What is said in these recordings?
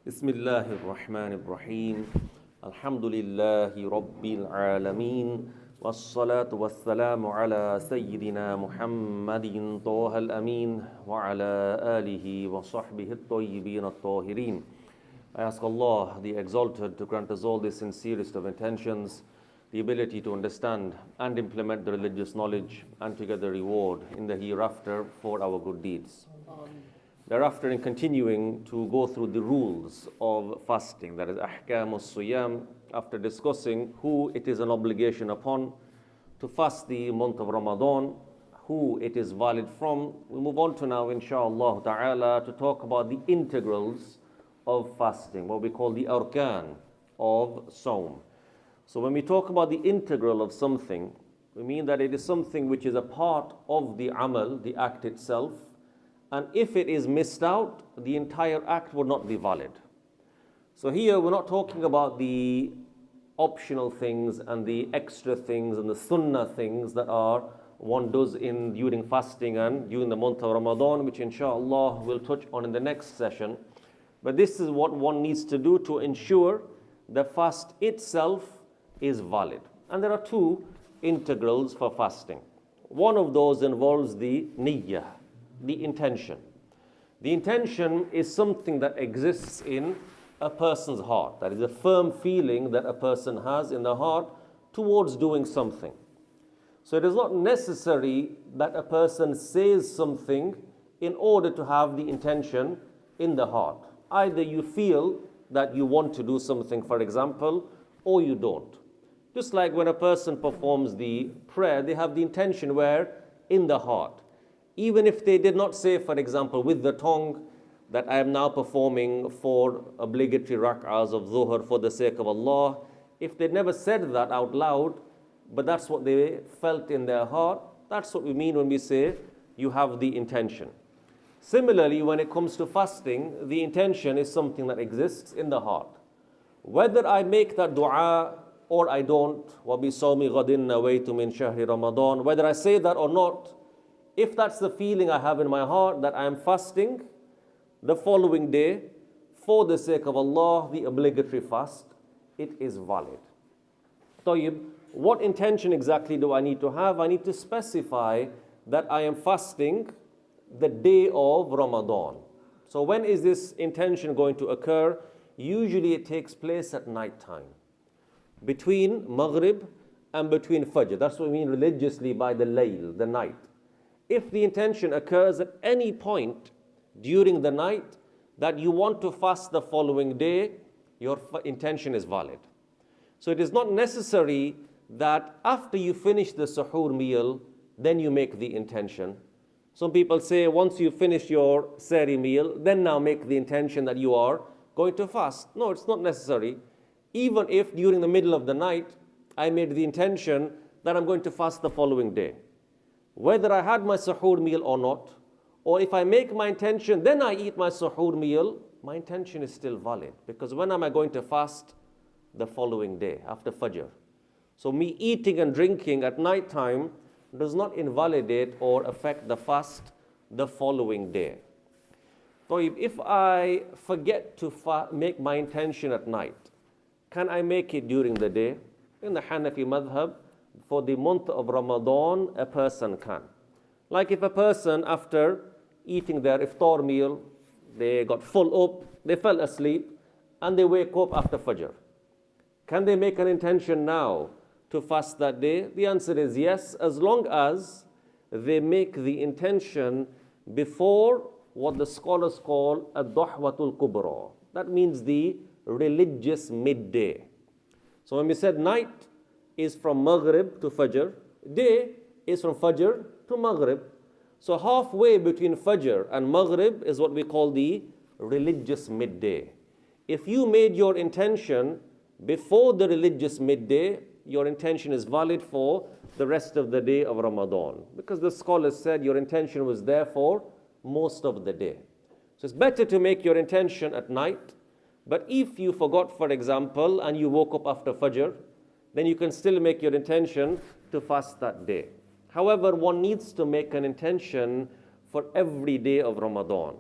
بسم الله الرحمن الرحيم الحمد لله رب العالمين والصلاة والسلام على سيدنا محمد طه الأمين وعلى آله وصحبه الطيبين الطاهرين. I ask Allah, the Exalted, to grant us all the sincerest of intentions, the ability to understand and implement the religious knowledge, and to get the reward in the hereafter for our good deeds. Thereafter, in continuing to go through the rules of fasting, that is ahkam as-siyam, after discussing who it is an obligation upon to fast the month of Ramadan, who it is valid from, we move on to now, inshallah ta'ala, to talk about the integrals of fasting, what we call the arkan of Sawm. So when we talk about the integral of something, we mean that it is something which is a part of the amal, the act itself, and if it is missed out, the entire act would not be valid. So here we're not talking about the optional things and the extra things and the sunnah things that one does during fasting and during the month of Ramadan, which inshallah we'll touch on in the next session. But this is what one needs to do to ensure the fast itself is valid. And there are two integrals for fasting. One of those involves the niyyah, the intention. The intention is something that exists in a person's heart. That is a firm feeling that a person has in the heart towards doing something. So it is not necessary that a person says something in order to have the intention in the heart. Either you feel that you want to do something, for example, or you don't. Just like when a person performs the prayer, they have the intention where? In the heart. Even if they did not say, for example, with the tongue, that I am now performing 4 obligatory rak'ahs of dhuhr for the sake of Allah, if they never said that out loud, but that's what they felt in their heart, that's what we mean when we say you have the intention. Similarly, when it comes to fasting, the intention is something that exists in the heart. Whether I make that dua or I don't, وَبِصَوْمِ غَدٍ نَوَيْتُ مِنْ شَهْرِ رَمَضَانَ, whether I say that or not, if that's the feeling I have in my heart that I am fasting the following day for the sake of Allah, the obligatory fast, it is valid. Tayyib, what intention exactly do I need to have? I need to specify that I am fasting the day of Ramadan. So when is this intention going to occur? Usually it takes place at night time, between Maghrib and between Fajr. That's what we mean religiously by the layl, the night. If the intention occurs at any point during the night that you want to fast the following day, your intention is valid. So it is not necessary that after you finish the suhoor meal, then you make the intention. Some people say once you finish your sehri meal, then now make the intention that you are going to fast. No, it's not necessary. Even if during the middle of the night, I made the intention that I'm going to fast the following day. Whether I had my suhoor meal or not, or if I make my intention, then I eat my suhoor meal, my intention is still valid. Because when am I going to fast? The following day, after Fajr. So me eating and drinking at night time does not invalidate or affect the fast the following day. So if I forget to make my intention at night, can I make it during the day? In the Hanafi madhab, for the month of Ramadan, a person can. Like if a person, after eating their iftar meal, they got full up, they fell asleep, and they wake up after Fajr. Can they make an intention now to fast that day? The answer is yes, as long as they make the intention before what the scholars call ad-dahwatul kubra. That means the religious midday. So when we said night is from Maghrib to Fajr, day is from Fajr to Maghrib. So halfway between Fajr and Maghrib is what we call the religious midday. If you made your intention before the religious midday, your intention is valid for the rest of the day of Ramadan. Because the scholars said your intention was there for most of the day. So it's better to make your intention at night. But if you forgot, for example, and you woke up after Fajr, then you can still make your intention to fast that day. However, one needs to make an intention for every day of Ramadan.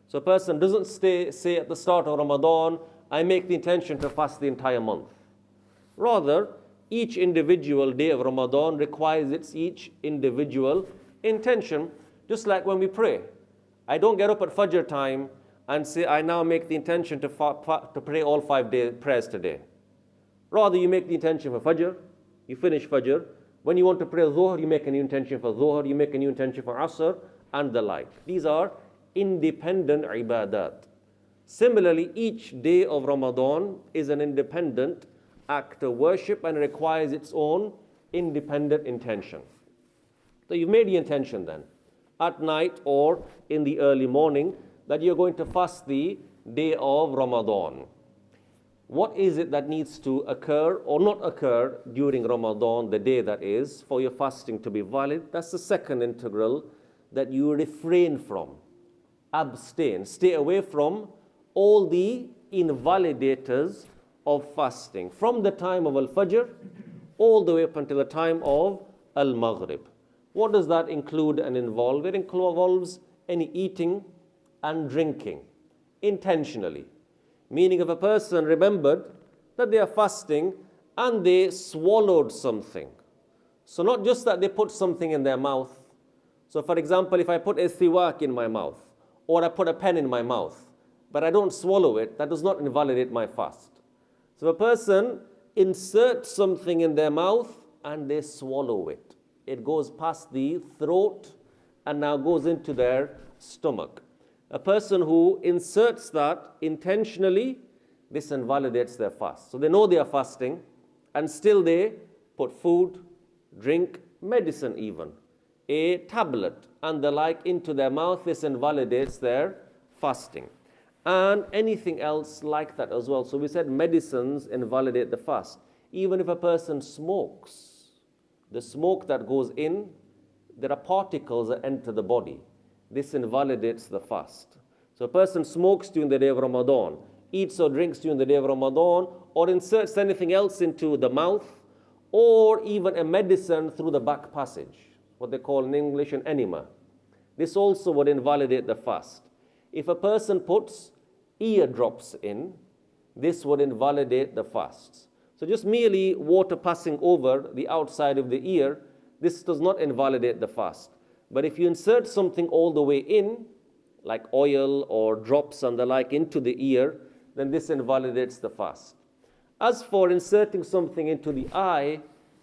So a person doesn't say at the start of Ramadan, I make the intention to fast the entire month. Rather, each individual day of Ramadan requires its each individual intention, just like when we pray. I don't get up at Fajr time and say, I now make the intention to pray all 5 day prayers today. Rather, you make the intention for Fajr, you finish Fajr. When you want to pray Dhuhr, you make a new intention for Dhuhr, you make a new intention for Asr, and the like. These are independent ibadat. Similarly, each day of Ramadan is an independent act of worship and requires its own independent intention. So you've made the intention then, at night or in the early morning, that you're going to fast the day of Ramadan. What is it that needs to occur or not occur during Ramadan, the day that is, for your fasting to be valid? That's the second integral, that you refrain from, abstain, stay away from all the invalidators of fasting, from the time of Al-Fajr all the way up until the time of Al-Maghrib. What does that include and involve? It involves any eating and drinking intentionally. Meaning if a person remembered that they are fasting and they swallowed something. So not just that they put something in their mouth. So for example, if I put a siwak in my mouth or I put a pen in my mouth, but I don't swallow it, that does not invalidate my fast. So a person inserts something in their mouth and they swallow it. It goes past the throat and now goes into their stomach. A person who inserts that intentionally, this invalidates their fast. So they know they are fasting and still they put food, drink, medicine even, a tablet and the like into their mouth. This invalidates their fasting. And anything else like that as well. So we said medicines invalidate the fast. Even if a person smokes, the smoke that goes in, there are particles that enter the body. This invalidates the fast. So a person smokes during the day of Ramadan, eats or drinks during the day of Ramadan, or inserts anything else into the mouth, or even a medicine through the back passage, what they call in English an enema. This also would invalidate the fast. If a person puts eardrops in, this would invalidate the fast. So just merely water passing over the outside of the ear, this does not invalidate the fast. But if you insert something all the way in, like oil or drops and the like into the ear, then this invalidates the fast. As for inserting something into the eye,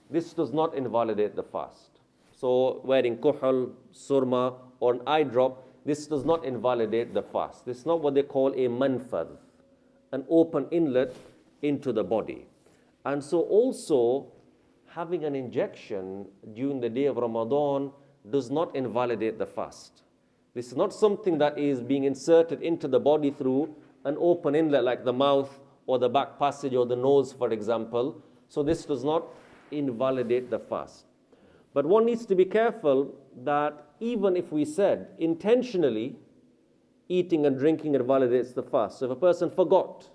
this does not invalidate the fast. So wearing kuhul, surma, or an eye drop, this does not invalidate the fast. This is not what they call a manfadh, an open inlet into the body. And so also having an injection during the day of Ramadan does not invalidate the fast. This is not something that is being inserted into the body through an open inlet like the mouth or the back passage or the nose, for example. So this does not invalidate the fast. But one needs to be careful that even if we said intentionally eating and drinking invalidates the fast. So if a person forgot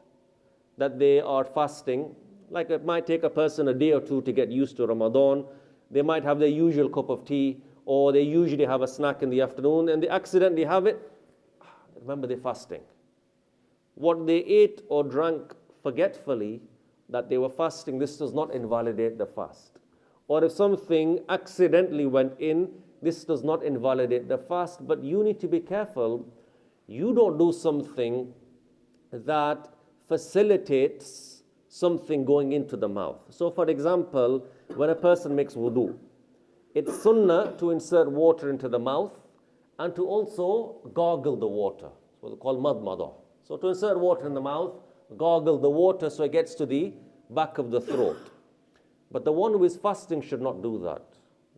that they are fasting, like it might take a person a day or two to get used to Ramadan, they might have their usual cup of tea, or they usually have a snack in the afternoon, and they accidentally have it, remember they're fasting. What they ate or drank forgetfully that they were fasting, this does not invalidate the fast. Or if something accidentally went in, this does not invalidate the fast, but you need to be careful. You don't do something that facilitates something going into the mouth. So for example, when a person makes wudu, it's sunnah to insert water into the mouth and to also gargle the water, what they call madmada. So to insert water in the mouth, gargle the water so it gets to the back of the throat. But the one who is fasting should not do that,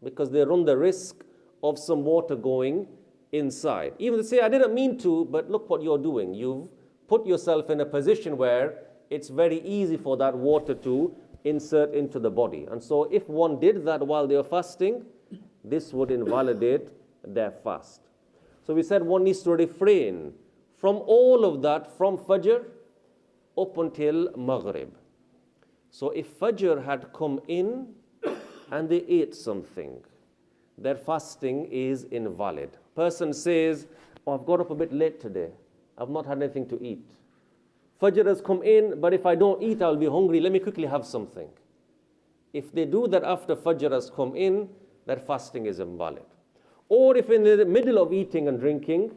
because they run the risk of some water going inside. Even they say, I didn't mean to, but look what you're doing. You've put yourself in a position where it's very easy for that water to insert into the body. And so if one did that while they were fasting, this would invalidate their fast. So we said one needs to refrain from all of that from Fajr up until Maghrib. So if Fajr had come in and they ate something, their fasting is invalid. Person says, oh, I've got up a bit late today. I've not had anything to eat. Fajr has come in, but if I don't eat, I'll be hungry. Let me quickly have something. If they do that after Fajr has come in, that fasting is invalid. Or if in the middle of eating and drinking,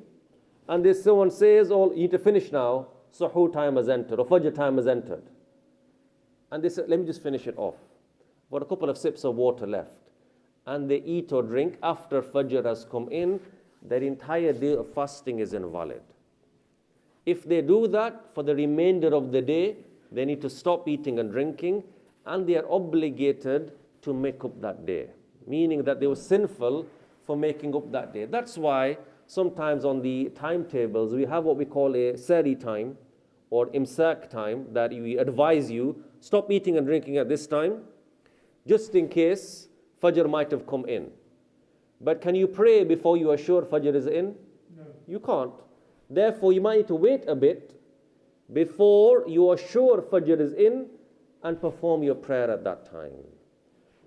and there's someone says, oh, you need to finish now, Suhoor time has entered, or Fajr time has entered. And they say, let me just finish it off. Got a couple of sips of water left. And they eat or drink after Fajr has come in, their entire day of fasting is invalid. If they do that for the remainder of the day, they need to stop eating and drinking, and they are obligated to make up that day, meaning that they were sinful for making up that day. That's why sometimes on the timetables we have what we call a sari time or imsak time, that we advise you stop eating and drinking at this time, just in case Fajr might have come in. But can you pray before you are sure Fajr is in? No. You can't. Therefore, you might need to wait a bit before you are sure Fajr is in and perform your prayer at that time.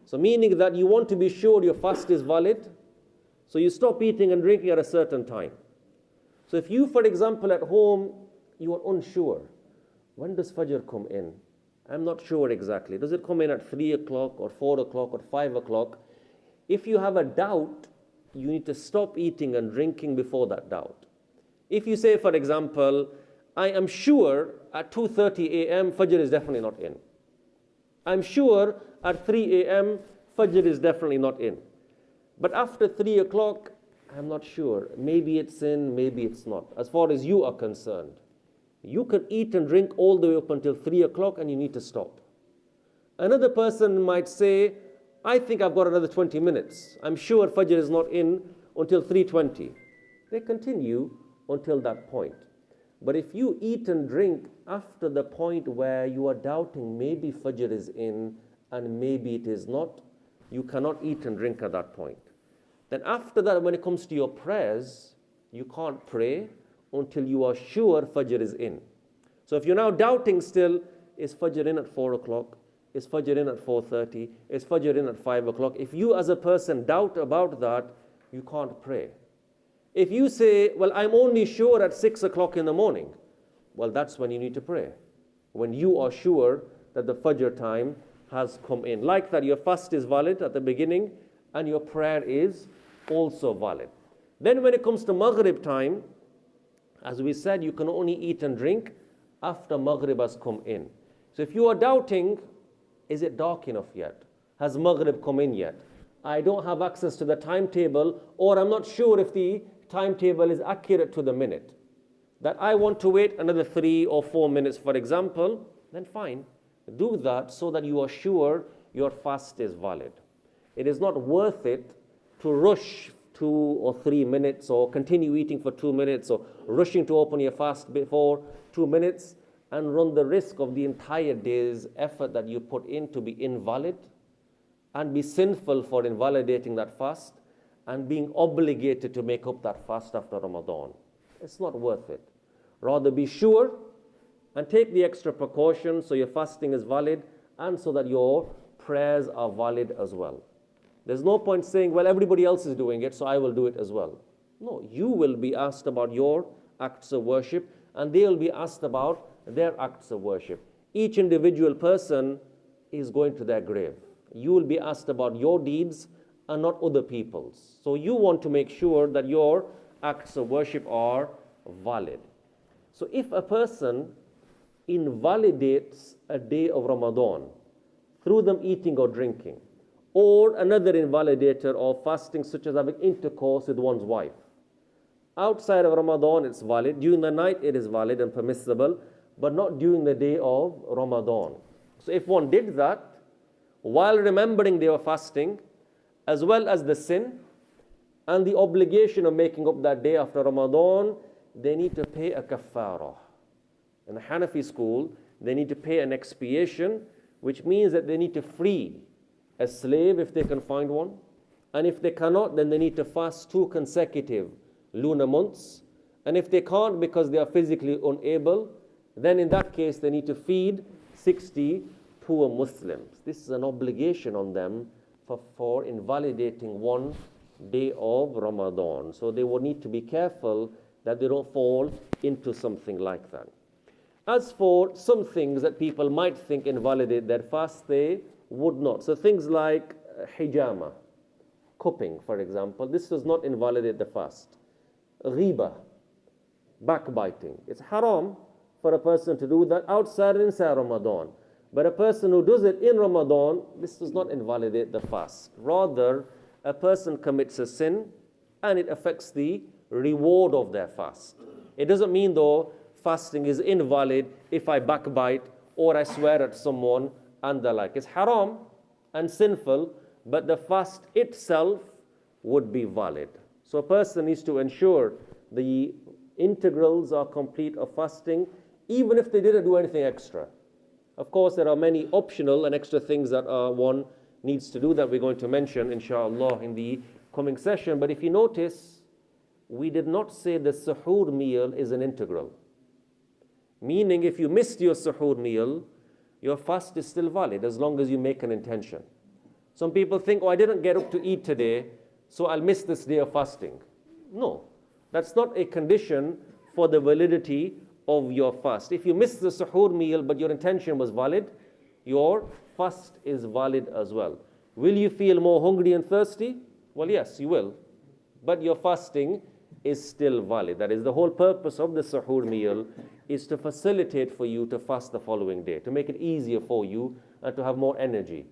So meaning that you want to be sure your fast is valid, so you stop eating and drinking at a certain time. So if you, for example, at home, you are unsure, when does Fajr come in? I'm not sure exactly. Does it come in at 3 o'clock or 4 o'clock or 5 o'clock? If you have a doubt, you need to stop eating and drinking before that doubt. If you say, for example, I am sure at 2:30 a.m. Fajr is definitely not in. I'm sure at 3 a.m. Fajr is definitely not in. But after 3 o'clock, I'm not sure. Maybe it's in, maybe it's not. As far as you are concerned, you can eat and drink all the way up until 3 o'clock and you need to stop. Another person might say, I think I've got another 20 minutes. I'm sure Fajr is not in until 3:20. They continue until that point. But if you eat and drink after the point where you are doubting maybe Fajr is in and maybe it is not, you cannot eat and drink at that point. Then after that, when it comes to your prayers, you can't pray until you are sure Fajr is in. So if you're now doubting still, is Fajr in at 4 o'clock? Is Fajr in at 4:30? Is Fajr in at 5 o'clock? If you as a person doubt about that, you can't pray. If you say, well, I'm only sure at 6 o'clock in the morning, well, that's when you need to pray. When you are sure that the Fajr time has come in. Like that, your fast is valid at the beginning and your prayer is also valid. Then when it comes to Maghrib time, as we said, you can only eat and drink after Maghrib has come in. So if you are doubting, is it dark enough yet? Has Maghrib come in yet? I don't have access to the timetable, or I'm not sure if the timetable is accurate to the minute. That I want to wait another 3 or 4 minutes, for example, then fine. Do that so that you are sure your fast is valid. It is not worth it to rush 2 or 3 minutes or continue eating for 2 minutes or rushing to open your fast before 2 minutes and run the risk of the entire day's effort that you put in to be invalid and be sinful for invalidating that fast and being obligated to make up that fast after Ramadan. It's not worth it. Rather be sure and take the extra precautions so your fasting is valid and so that your prayers are valid as well. There's no point saying, well, everybody else is doing it, so I will do it as well. No, you will be asked about your acts of worship and they will be asked about their acts of worship. Each individual person is going to their grave. You will be asked about your deeds and not other people's. So you want to make sure that your acts of worship are valid. So if a person invalidates a day of Ramadan through them eating or drinking, or another invalidator of fasting such as having intercourse with one's wife, outside of Ramadan it's valid, during the night it is valid and permissible, but not during the day of Ramadan. So if one did that while remembering they were fasting, as well as the sin and the obligation of making up that day after Ramadan, they need to pay a kaffara. In the Hanafi school, they need to pay an expiation, which means that they need to free a slave if they can find one. And if they cannot, then they need to fast 2 consecutive lunar months. And if they can't because they are physically unable, then in that case they need to feed 60 poor Muslims. This is an obligation on them for invalidating one day of Ramadan. So they will need to be careful that they don't fall into something like that. As for some things that people might think invalidate their fast, they would not. So things like hijama, cupping, for example, this does not invalidate the fast. Ghiba, backbiting. It's haram for a person to do that outside and inside Ramadan. But a person who does it in Ramadan, this does not invalidate the fast. Rather, a person commits a sin and it affects the reward of their fast. It doesn't mean though fasting is invalid if I backbite or I swear at someone and the like. It's haram and sinful, but the fast itself would be valid. So a person needs to ensure the integrals are complete of fasting, even if they didn't do anything extra. Of course, there are many optional and extra things that one needs to do that we're going to mention, inshallah, in the coming session. But if you notice, we did not say the suhoor meal is an integral. Meaning, if you missed your suhoor meal, your fast is still valid as long as you make an intention. Some people think, oh, I didn't get up to eat today, so I'll miss this day of fasting. No, that's not a condition for the validity of your fast. If you missed the suhoor meal but your intention was valid, your fast is valid as well. Will you feel more hungry and thirsty? Well, yes, you will. But your fasting is still valid. That is the whole purpose of the suhoor meal, is to facilitate for you to fast the following day, to make it easier for you and to have more energy.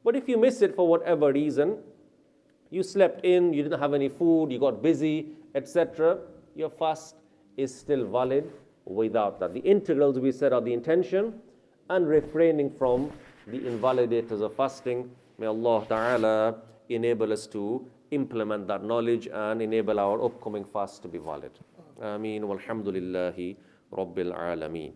But if you miss it for whatever reason, you slept in, you didn't have any food, you got busy, etc., your fast is still valid without that. The integrals we said are the intention and refraining from the invalidators of fasting. May Allah Ta'ala enable us to implement that knowledge and enable our upcoming fast to be valid. Ameen walhamdulillahi rabbil alameen.